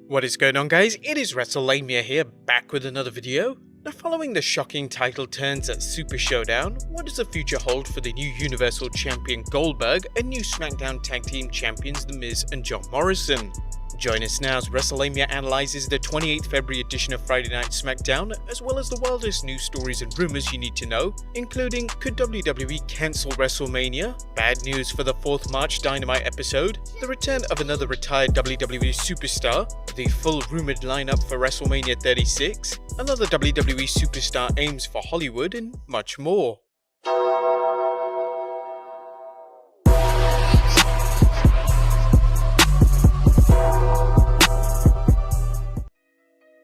What is going on, guys? It is Wrestlelamia here, back with another video. Now, following the shocking title turns at Super Showdown, what does the future hold for the new Universal Champion Goldberg and new Smackdown Tag Team Champions The Miz and John Morrison? Join us now as Wrestlelamia analyzes the 28th February edition of Friday Night Smackdown, as well as the wildest news stories and rumors you need to know, including could WWE cancel Wrestlemania, bad news for the 4th March Dynamite episode, the return of another retired WWE superstar, the full rumored lineup for Wrestlemania 36, another WWE superstar aims for Hollywood, and much more.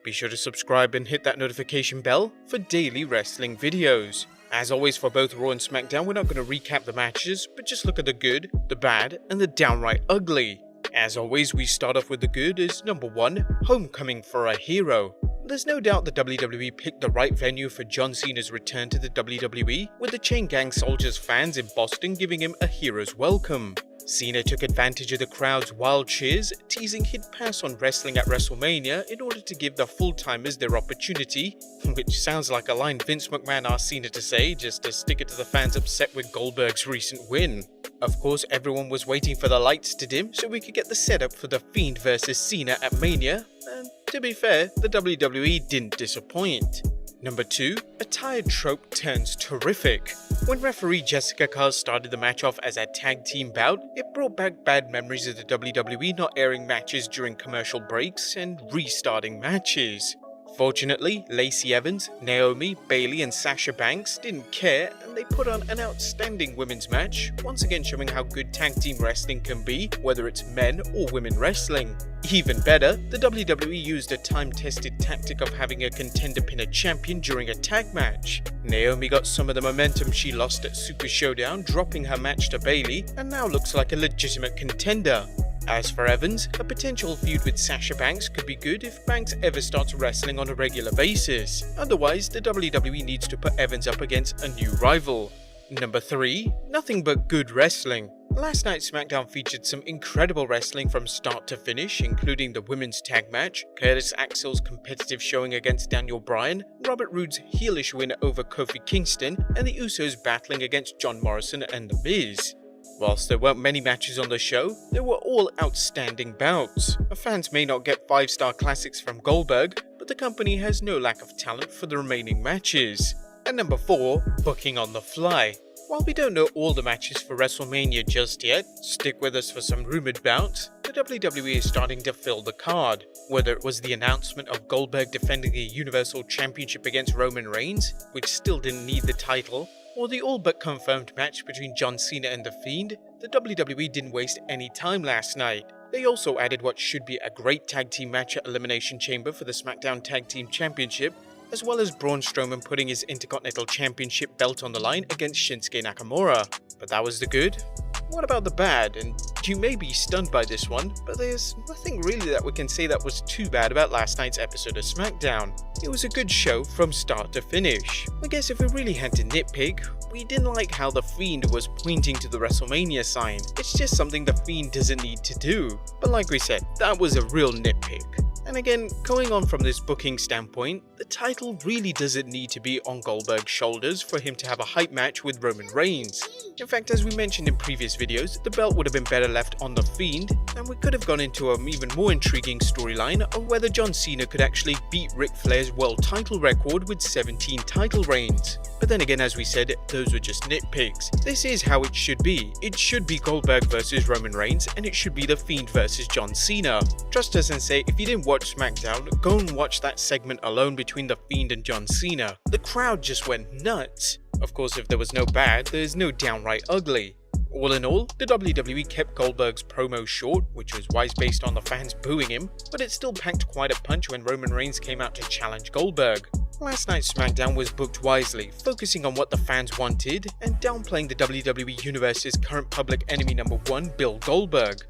Be sure to subscribe and hit that notification bell for daily wrestling videos. As always for both Raw and SmackDown, we're not going to recap the matches, but just look at the good, the bad, and the downright ugly. As always, we start off with the good as number 1, Homecoming for a Hero. There's no doubt the WWE picked the right venue for John Cena's return to the WWE, with the Chain Gang Soldiers fans in Boston giving him a hero's welcome. Cena took advantage of the crowd's wild cheers, teasing he'd pass on wrestling at Wrestlemania in order to give the full-timers their opportunity, which sounds like a line Vince McMahon asked Cena to say just to stick it to the fans upset with Goldberg's recent win. Of course, everyone was waiting for the lights to dim so we could get the setup for the Fiend vs Cena at Mania, and to be fair, the WWE didn't disappoint. Number 2, a tired trope turns terrific. When referee Jessica Carr started the match off as a tag team bout, it brought back bad memories of the WWE not airing matches during commercial breaks and restarting matches. Fortunately, Lacey Evans, Naomi, Bayley and Sasha Banks didn't care, and they put on an outstanding women's match, once again showing how good tag team wrestling can be, whether it's men or women wrestling. Even better, the WWE used a time-tested tactic of having a contender pin a champion during a tag match. Naomi got some of the momentum she lost at Super Showdown, dropping her match to Bayley, and now looks like a legitimate contender. As for Evans, a potential feud with Sasha Banks could be good if Banks ever starts wrestling on a regular basis. Otherwise, the WWE needs to put Evans up against a new rival. Number 3, nothing but good wrestling. Last night's SmackDown featured some incredible wrestling from start to finish, including the women's tag match, Curtis Axel's competitive showing against Daniel Bryan, Robert Roode's heelish win over Kofi Kingston, and the Usos battling against John Morrison and The Miz. Whilst there weren't many matches on the show, they were all outstanding bouts. Fans may not get 5-star classics from Goldberg, but the company has no lack of talent for the remaining matches. And number 4, booking on the fly. While we don't know all the matches for WrestleMania just yet, stick with us for some rumored bouts, the WWE is starting to fill the card. Whether it was the announcement of Goldberg defending the Universal Championship against Roman Reigns, which still didn't need the title, or the all-but-confirmed match between John Cena and The Fiend, the WWE didn't waste any time last night. They also added what should be a great tag team match at Elimination Chamber for the SmackDown Tag Team Championship, as well as Braun Strowman putting his Intercontinental Championship belt on the line against Shinsuke Nakamura. But that was the good. What about the bad? And you may be stunned by this one, but there's nothing really that we can say that was too bad about last night's episode of SmackDown. It was a good show from start to finish. I guess if we really had to nitpick, we didn't like how The Fiend was pointing to the WrestleMania sign. It's just something The Fiend doesn't need to do. But like we said, that was a real nitpick. And again, going on from this booking standpoint, the title really doesn't need to be on Goldberg's shoulders for him to have a hype match with Roman Reigns. In fact, as we mentioned in previous videos, the belt would have been better left on The Fiend, and we could have gone into an even more intriguing storyline of whether John Cena could actually beat Ric Flair's world title record with 17 title reigns. But then again, as we said, those were just nitpicks. This is how it should be. It should be Goldberg versus Roman Reigns, and it should be The Fiend versus John Cena. Trust us and say, if you didn't watch SmackDown, go and watch that segment alone between The Fiend and John Cena. The crowd just went nuts. Of course, if there was no bad, there's no downright ugly. All in all, the WWE kept Goldberg's promo short, which was wise based on the fans booing him, but it still packed quite a punch when Roman Reigns came out to challenge Goldberg. Last night's SmackDown was booked wisely, focusing on what the fans wanted and downplaying the WWE Universe's current public enemy number 1, Bill Goldberg.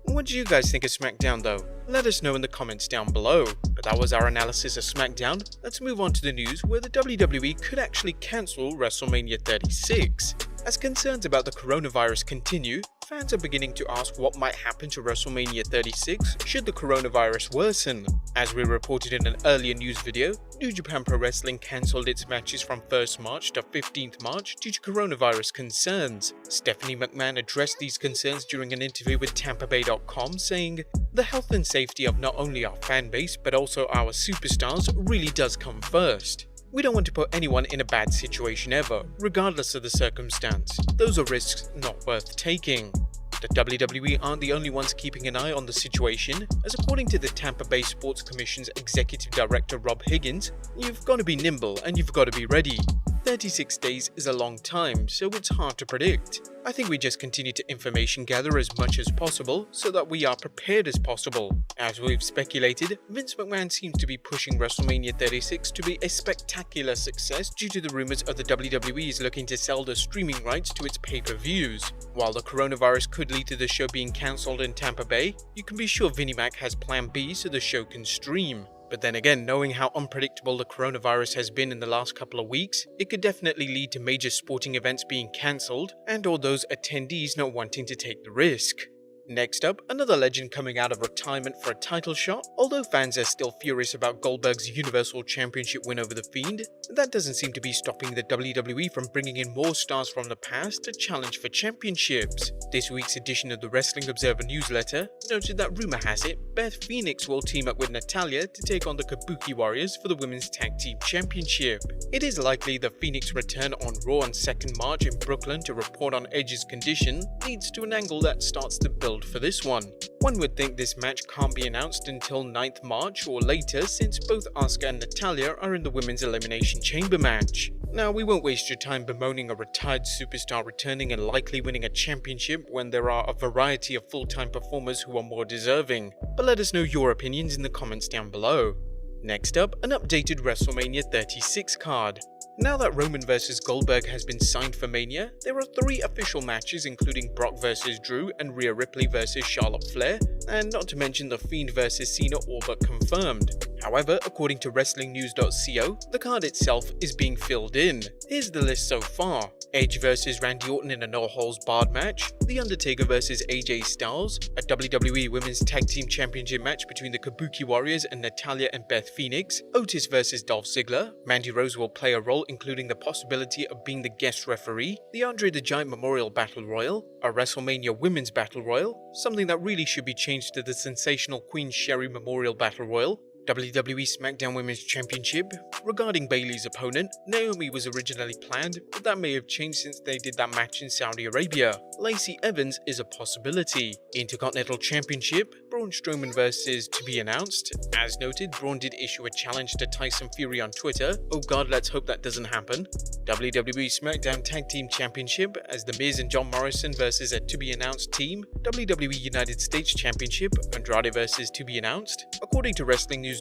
What do you guys think of SmackDown though? Let us know in the comments down below. But that was our analysis of SmackDown. Let's move on to the news where the WWE could actually cancel WrestleMania 36. As concerns about the coronavirus continue, fans are beginning to ask what might happen to Wrestlemania 36 should the coronavirus worsen. As we reported in an earlier news video, New Japan Pro Wrestling cancelled its matches from 1st March to 15th March due to coronavirus concerns. Stephanie McMahon addressed these concerns during an interview with TampaBay.com, saying, "The health and safety of not only our fan base but also our superstars really does come first. We don't want to put anyone in a bad situation ever, regardless of the circumstance. Those are risks not worth taking." The WWE aren't the only ones keeping an eye on the situation, as according to the Tampa Bay Sports Commission's Executive Director Rob Higgins, "You've got to be nimble and you've got to be ready. 36 days is a long time, so it's hard to predict. I think we just continue to information gather as much as possible so that we are prepared as possible. As we've speculated, Vince McMahon seems to be pushing WrestleMania 36 to be a spectacular success due to the rumors of the WWE is looking to sell the streaming rights to its pay-per-views. While the coronavirus could lead to the show being cancelled in Tampa Bay, you can be sure Vinnie Mac has plan B so the show can stream. But then again, knowing how unpredictable the coronavirus has been in the last couple of weeks, it could definitely lead to major sporting events being cancelled and or those attendees not wanting to take the risk. Next up, another legend coming out of retirement for a title shot. Although fans are still furious about Goldberg's Universal Championship win over The Fiend, that doesn't seem to be stopping the WWE from bringing in more stars from the past to challenge for championships. This week's edition of the Wrestling Observer newsletter noted that rumor has it Beth Phoenix will team up with Natalya to take on the Kabuki Warriors for the Women's Tag Team Championship. It is likely the Phoenix return on Raw on 2nd March in Brooklyn to report on Edge's condition leads to an angle that starts to build for this one. One would think this match can't be announced until 9th March or later, since both Asuka and Natalya are in the Women's Elimination Chamber match. Now, we won't waste your time bemoaning a retired superstar returning and likely winning a championship when there are a variety of full-time performers who are more deserving, but let us know your opinions in the comments down below. Next up, an updated WrestleMania 36 card. Now that Roman vs Goldberg has been signed for Mania, there are 3 official matches including Brock vs Drew and Rhea Ripley vs Charlotte Flair, and not to mention The Fiend vs Cena all but confirmed. However, according to WrestlingNews.co, the card itself is being filled in. Here's the list so far: Edge vs Randy Orton in a no-holds-barred match, The Undertaker vs AJ Styles, a WWE Women's Tag Team Championship match between the Kabuki Warriors and Natalya and Beth Phoenix, Otis vs Dolph Ziggler, Mandy Rose will play a role including the possibility of being the guest referee, the Andre the Giant Memorial Battle Royal, a WrestleMania Women's Battle Royal, something that really should be changed to the sensational Queen Sherry Memorial Battle Royal, WWE Smackdown Women's Championship. Regarding Bayley's opponent, Naomi was originally planned, but that may have changed since they did that match in Saudi Arabia. Lacey Evans is a possibility. Intercontinental Championship, Braun Strowman vs to be announced. As noted, Braun did issue a challenge to Tyson Fury on Twitter. Oh god, let's hope that doesn't happen. WWE SmackDown Tag Team Championship as The Miz and John Morrison versus a to be announced team. WWE United States Championship, Andrade versus to be announced. According to WrestlingNews.co,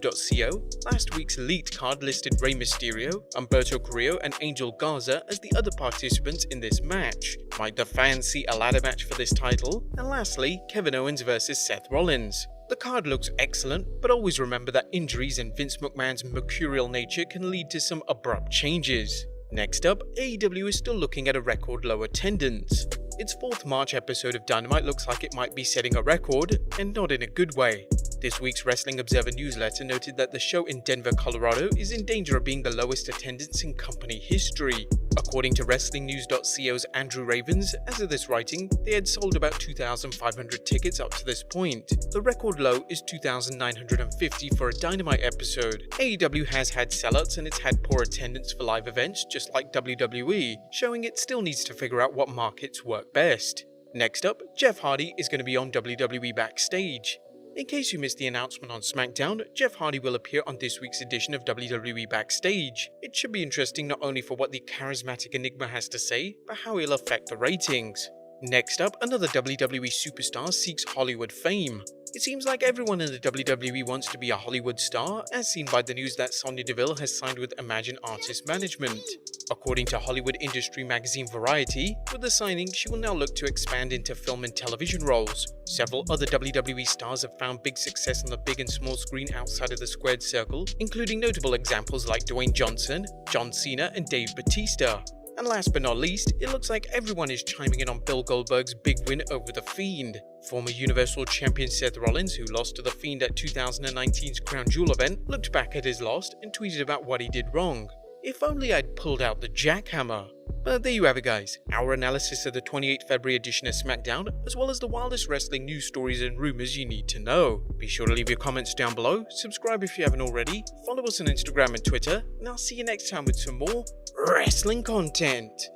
last week's Elite card listed Rey Mysterio, Humberto Carrillo and Angel Garza as the other participants in this match. Might the fans see a ladder match for this title? And lastly, Kevin Owens versus Seth Rollins. The card looks excellent, but always remember that injuries and Vince McMahon's mercurial nature can lead to some abrupt changes. Next up, AEW is still looking at a record low attendance. Its 4th March episode of Dynamite looks like it might be setting a record, and not in a good way. This week's Wrestling Observer newsletter noted that the show in Denver, Colorado is in danger of being the lowest attendance in company history. According to WrestlingNews.co's Andrew Ravens, as of this writing, they had sold about 2,500 tickets up to this point. The record low is 2,950 for a Dynamite episode. AEW has had sellouts and it's had poor attendance for live events, just like WWE, showing it still needs to figure out what markets work best. Next up, Jeff Hardy is going to be on WWE Backstage. In case you missed the announcement on Smackdown, Jeff Hardy will appear on this week's edition of WWE Backstage. It should be interesting not only for what the charismatic enigma has to say, but how he'll affect the ratings. Next up, another WWE superstar seeks Hollywood fame. It seems like everyone in the WWE wants to be a Hollywood star, as seen by the news that Sonya Deville has signed with Imagine Artist Management. According to Hollywood industry magazine Variety, with the signing, she will now look to expand into film and television roles. Several other WWE stars have found big success on the big and small screen outside of the squared circle, including notable examples like Dwayne Johnson, John Cena, and Dave Bautista. And last but not least, it looks like everyone is chiming in on Bill Goldberg's big win over The Fiend. Former Universal Champion Seth Rollins, who lost to The Fiend at 2019's Crown Jewel event, looked back at his loss and tweeted about what he did wrong. "If only I'd pulled out the jackhammer." But there you have it, guys, our analysis of the 28th February edition of Smackdown, as well as the wildest wrestling news stories and rumors you need to know. Be sure to leave your comments down below, subscribe if you haven't already, follow us on Instagram and Twitter, and I'll see you next time with some more wrestling content.